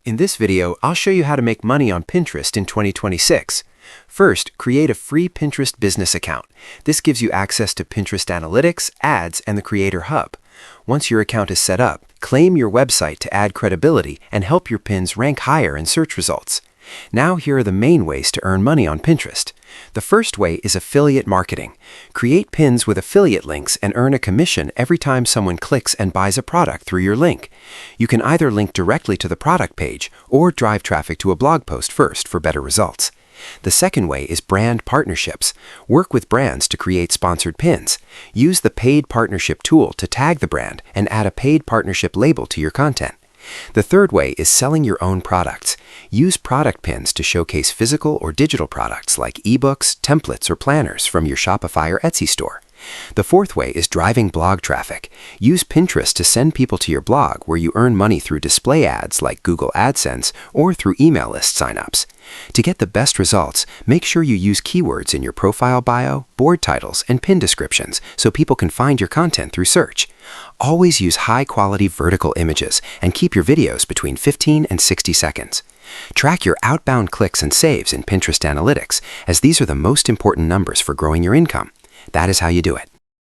In this video, I'll show you how to make money on Pinterest in 2026. First, create a free Pinterest business account. This gives you access to Pinterest Analytics, Ads, and the Creator Hub. Once your account is set up, claim your website to add credibility and help your pins rank higher in search results. Now here are the main ways to earn money on Pinterest. The first way is affiliate marketing. Create pins with affiliate links and earn a commission every time someone clicks and buys a product through your link. You can either link directly to the product page or drive traffic to a blog post first for better results. The second way is brand partnerships. Work with brands to create sponsored pins. Use the paid partnership tool to tag the brand and add a paid partnership label to your content. The third way is selling your own products. Use product pins to showcase physical or digital products like ebooks, templates, or planners from your Shopify or Etsy store. The fourth way is driving blog traffic. Use Pinterest to send people to your blog where you earn money through display ads like Google AdSense or through email list signups. To get the best results, make sure you use keywords in your profile bio, board titles, and pin descriptions so people can find your content through search. Always use high-quality vertical images and keep your videos between 15 and 60 seconds. Track your outbound clicks and saves in Pinterest Analytics, as these are the most important numbers for growing your income. That is how you do it.